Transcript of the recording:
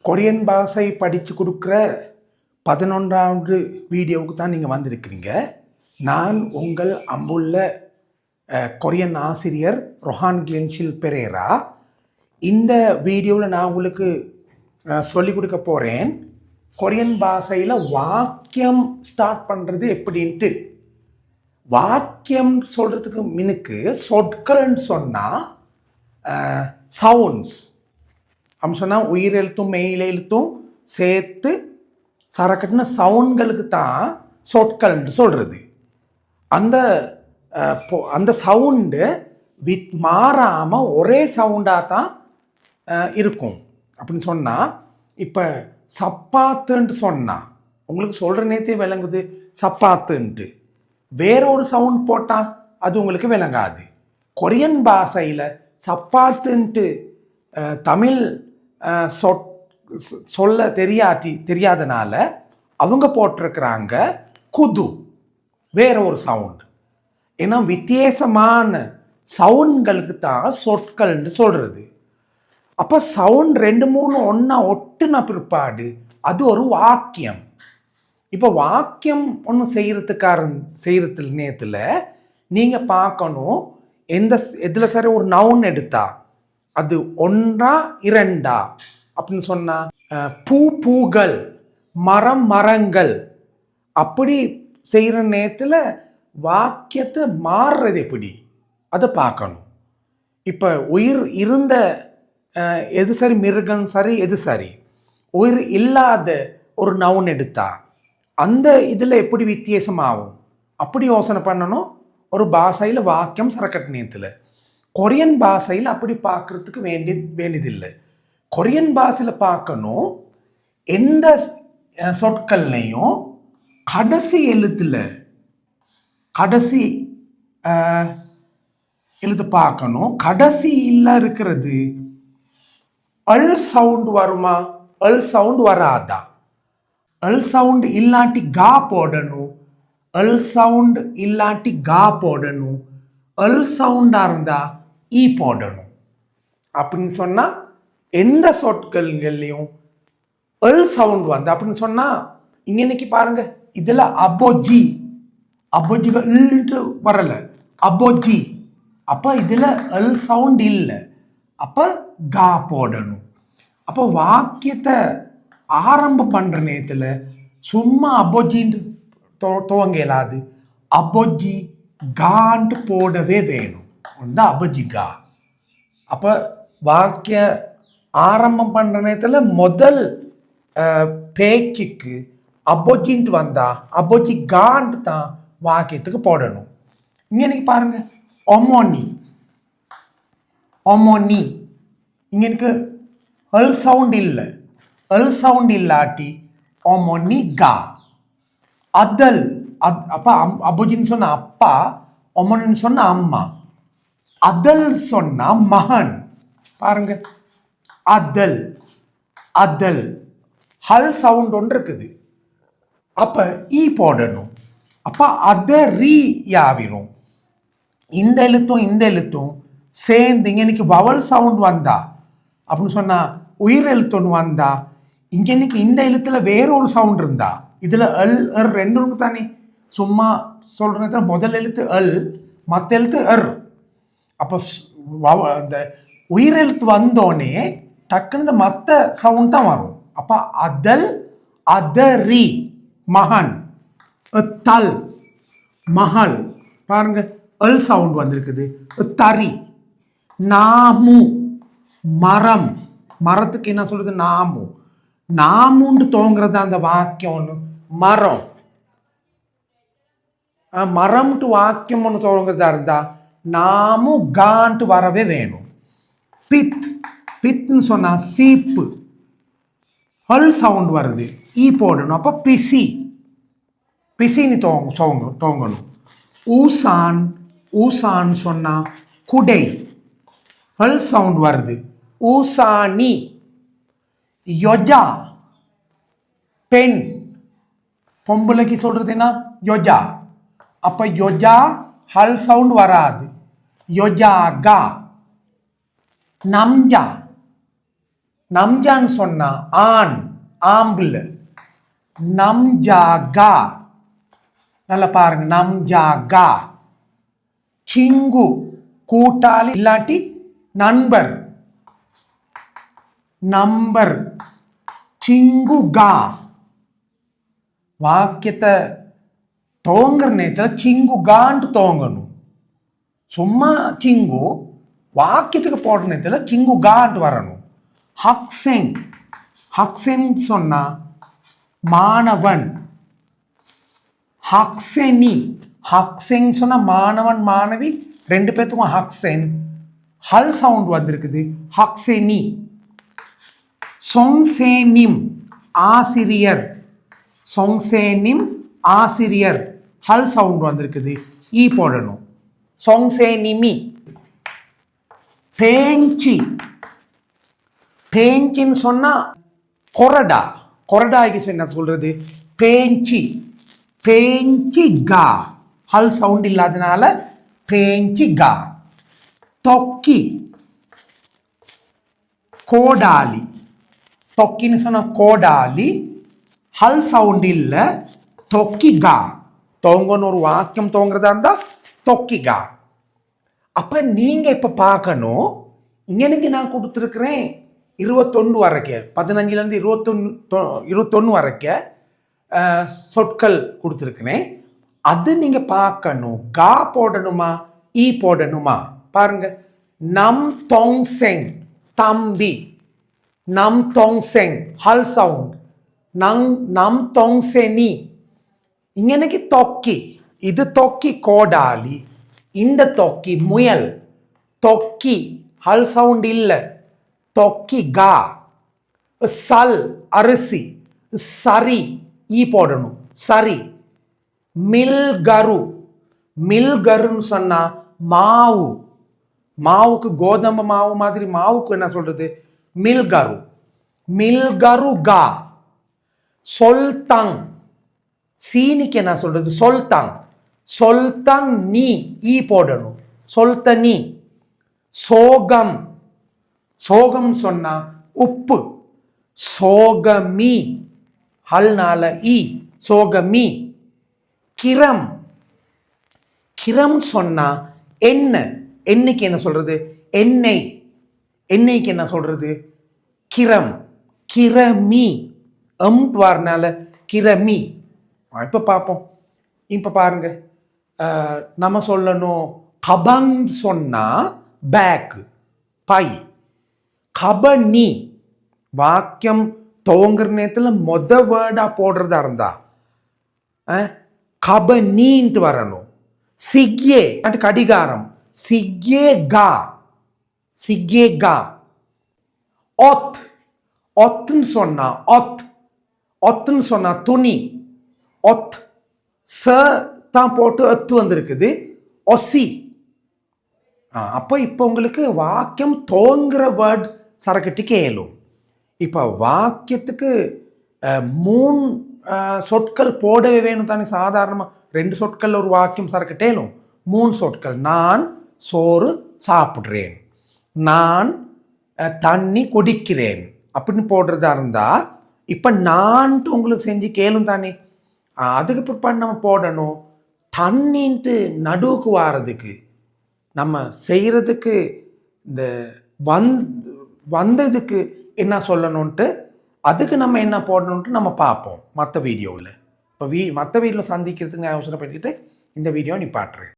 Korean பாஷை படித்து கொடுக்குற 11வது வீடியோவுக்கு தான் நீங்கள் வந்திருக்கிறீங்க. நான் உங்கள் அன்புள்ள கொரியன் ஆசிரியர் ரொஹான் கிளென்ஷில் பெரேரா. இந்த வீடியோவில் நான் உங்களுக்கு சொல்லிக் கொடுக்க போகிறேன் கொரியன் பாஷையில் வாக்கியம் ஸ்டார்ட் பண்ணுறது எப்படின்ட்டு. வாக்கியம் சொல்கிறதுக்கு மினுக்கு சொற்கள்னு சொன்னால் சவுண்ட்ஸ் அப்படின்னு சொன்னால் உயிரெழுத்தும் மெய்யெழுத்தும் சேர்த்து சரக்கட்டின சவுண்ட்களுக்கு தான் சொற்கள்னு சொல்கிறது. அந்த சவுண்டு மாறாமல் ஒரே சவுண்டாக தான் இருக்கும். அப்படின்னு சொன்னால் இப்போ சப்பாத்துன்ட்டு சொன்னால் உங்களுக்கு சொல்கிற நேரத்தே விளங்குது சப்பாத்துன்ட்டு. வேற ஒரு சவுண்ட் போட்டால் அது உங்களுக்கு விளங்காது. கொரியன் பாஷையில் சப்பாத்துன்ட்டு தமிழ் சொல்ல தெரியாதனால அவங்க போட்டிருக்கிறாங்க குது, வேற ஒரு சவுண்ட். ஏன்னா வித்தியாசமான சவுண்ட்களுக்கு தான் சொற்கள்னு சொல்கிறது. அப்போ சவுண்ட் 2-3 ஒன்றா ஒட்டுன பிற்பாடு அது ஒரு வாக்கியம். இப்போ வாக்கியம் ஒன்று செய்கிறது நேரத்தில் நீங்கள் பார்க்கணும் எதில் சரி ஒரு நவுன் எடுத்தா அது 1 2 அப்படின்னு சொன்னால் பூக்கள், மரங்கள் அப்படி செய்கிற நேரத்தில் வாக்கியத்தை மாறுறது எப்படி அதை பார்க்கணும். இப்போ உயிர் இருந்த எது சரி, மிருகம் சரி, எது சரி. உயிர் இல்லாத ஒரு நவுன் எடுத்தா அந்த இதில் எப்படி வித்தியாசமாகும் அப்படி யோசனை பண்ணணும். ஒரு பாஷையில் வாக்கியம் சரக்கட்டு நேரத்தில். கொரியன் பாஷையில் அப்படி பார்க்குறதுக்கு வேண்டியதில்லை. கொரியன் பாஷையில் பார்க்கணும் எந்த சொற்கள்லையும் கடைசி எழுத்து பார்க்கணும். கடைசியில் இருக்கிறது அல் சவுண்ட் வருமா, அல் சவுண்ட் வராதா. அல் சவுண்ட் இல்லாட்டி கா போடணும், அல் சவுண்ட் இல்லாட்டி கா போடணும், அல் சவுண்டாக இருந்தால் ஈ போடணும். அப்படின்னு சொன்னால் எந்த சொற்கள்லையும் அல் சவுண்ட் வந்து அப்படின்னு சொன்னால் இன்னைக்கு பாருங்க இதில் அபோஜிகள் வரலை, அபோஜி. அப்போ இதில் அல் சவுண்ட் இல்லை, அப்போ கா போடணும். அப்போ வாக்கியத்தை ஆரம்பம் பண்ணுற நேரத்தில் சும்மா அபோஜின்ட்டு துவங்க இயலாது, அபோஜி கான்ட்டு போடவே வேணும். அபோஜி கா. அப்போ வாக்கிய ஆரம்பம் பண்ணுற நேரத்தில் முதல் பேச்சுக்கு அபோஜின்ட்டு வந்தால் அபோஜி கான்ட்டு தான் வாக்கியத்துக்கு போடணும். இங்கே பாருங்க ஒமோனி இங்கே அல் சவுண்ட் இல்லை, அல் சவுண்ட் இல்லாட்டி ஒமோனி கா. அதல் அப்பா அபோஜின்னு சொன்ன அப்பா, ஒமோனின்னு சொன்ன அம்மா. அதல் சொன்னா மகன். பாருங்க அதல் ஹல் சவுண்ட் ஒன்று இருக்குது, அப்ப ஈ போடணும். அப்ப அத ரீ யாவிரும். இந்த எழுத்தும் சேர்ந்து இங்க வவல் சவுண்ட் வந்தா அப்படின்னு சொன்னா உயிர் எழுத்து ஒன்று வந்தா இங்க இந்த எழுத்துல வேற ஒரு சவுண்ட் இருந்தா இதுல அல் எர் 2 தானே. சும்மா சொல்ற முதல் எழுத்து அல், மற்ற எழுத்து எர். அப்போ அந்த உயிரெழுத்து வந்தோடனே டக்குன்னு இந்த மற்ற சவுண்ட் தான் வரும். அப்போ அதல், அதரி மகன், தல் மகள். பாருங்க அல் சவுண்ட் வந்திருக்குது. தரி, நாமு மரம். மரத்துக்கு என்ன சொல்றது, நாமுண்டு தோங்கிறது அந்த வாக்கியம் ஒன்று. மரம்ட்டு வாக்கியம் ஒன்று தோங்கிறதா இருந்தா நாமு கான்ட்டு வரவே வேணும். பித்னு சொன்னா சீப்பு, அல் சவுண்ட் வருது, ஈ போடணும். அப்போ பிசின்னு தோங்கணும். ஊசான் சொன்னா குடை, அல் சவுண்ட் வருது, ஊசானி. யொஜா பெண், பொம்பளைக்கு சொல்றது என்ன யொஜா. அப்ப யொஜா ஹல் சவுண்ட் வராது, யொஜாகா. நம்ஜா நம்ஜான்னு சொன்னா ஆண், ஆம்புல. நம்ஜாகா, நல்லா பாருங்க, நம்ஜாகா. சிங்கு கூட்டாளி இல்லாட்டி நண்பர், நம்பர். சிங்குகா. வாக்கியத்தை துவங்குற நேரத்தில் சிங்குகான்ட்டு துவங்கணும். சும்மா சிங்கு வாக்கியத்துக்கு போடுற நேரத்தில் சிங்குகான்ட்டு வரணும். ஹக்செங், ஹக்செங் சொன்னா மாணவன். ஹக்செனி, ஹக்செங் சொன்னா மாணவன் மாணவி ரெண்டு பேத்துக்கும் ஹக்சென். ஹல் சவுண்ட் வந்திருக்குது, ஹக்செனி. சொங்சேனிம் ஆசிரியர், சொங்சேனிம் ஆசிரியர். ஹல் சவுண்ட் வந்திருக்குது, ஈ போடணும். சொங்சேனிமி. பேஞ்சி, பேஞ்சின்னு சொன்னா கொரடா, கொரடாய்க்கு என்ன சொல்றது, பேஞ்சி. பேஞ்சி கா, ஹல் சவுண்ட் இல்லாதனால பேஞ்சி கா. தொக்கி, கோடாலி. தொக்கின்னு சொன்ன கோடாலி, ஹல் சவுண்ட் இல்லை, தொக்கிகா. தொங்கன்னு ஒரு வாக்கியம் தோங்குறதா இருந்தா தொக்கிகா. அப்ப நீங்க இப்ப பார்க்கணும், இங்கனுக்கு நான் கொடுத்துருக்கிறேன் 21 வரைக்கும், 15லேருந்து 21 வரைக்கும் சொற்கள் கொடுத்துருக்கிறேன். அது நீங்க பார்க்கணும். கா போடணுமா, ஈ போடணுமா பாருங்க. நம் தொங்செங் தம்பி, நம் தொங்செங் ஹல் சவுண்ட். நம் தொங்செனி. இங்கனைக்கு தொக்கி, இது தொக்கி கோடாலி, இந்த தொக்கி முயல். தொக்கி ஹல் சவுண்ட் இல்ல, தொக்கி கா. சல் அரிசி, சரி ஈ போடணும், சரி. மில்கரு, மில்கருன்னு சொன்னா மாவு. மாவுக்கு கோதம்பு மாவு மாதிரி மாவுக்கு என்ன சொல்றது, மில்கரு. மில்கரு கா. சொல்தங், சீனிக்கு என்ன சொல்றது, சொல்தங். சொல்தங் நீ, ஈ போடணும், சொல்தனி. சோகம், சோகம் சொன்னா உப்பு. சோகமி, ஹல்னால ஈ, சோகமி. கிரம், கிரம் சொன்னா எண்ணெய். எண்ணெய்க்கு என்ன சொல்றது, எண்ணெய். எண்ணெய்க்கு என்ன சொல்றது, கிரம். கிரமி, வரனால கிரமி. இப்ப பார்ப்போம். இப்ப பாருங்க, நம்ம சொல்லணும் கபங் சொன்னா பேக், பை. கபனி, வாக்கியம் துவங்குற நேரத்தில் மொத வேர்டா போடுறதா இருந்தா கபனின்ட்டு வரணும். சிக்யே கடிகாரம், சிக்யே கா, சிக்யே கா. ஒத், ஒத்துன்னு சொன்னா ஒத், ஒத்துன்னு சொன்னா துணி. ஒத், ச தான் போட்டு ஒத்து வந்திருக்குது, ஒசி. அப்போ இப்போ உங்களுக்கு வாக்கியம் தோங்குற வேர்ட் சரக்கட்டிக்கு ஏலும். இப்போ வாக்கியத்துக்கு 3 சொற்கள் போடவே வேணும் தானே. சாதாரணமாக 2 சொற்கள் ஒரு வாக்கியம் சரக்கட்டேலும் 3 சொற்கள். நான் சோறு சாப்பிட்றேன், நான் தண்ணி குடிக்கிறேன் அப்படின்னு போடுறதா இருந்தா இப்போ நான்ட்டு உங்களுக்கு செஞ்சு கேளும் தானே. அதுக்கு பிற்பாடு நம்ம போடணும் தண்ணின்ட்டு நடுவுக்கு வாரதுக்கு நம்ம செய்கிறதுக்கு இந்த வந்ததுக்கு என்ன சொல்லணுன்ட்டு அதுக்கு நம்ம என்ன போடணுன்ட்டு நம்ம பார்ப்போம் மற்ற வீடியோவில். இப்போ மற்ற வீடியோவில் சந்திக்கிறதுக்கு நான் அவசரப்பட்டுக்கிட்டு இந்த வீடியோ நிப்பாட்டுறேன்.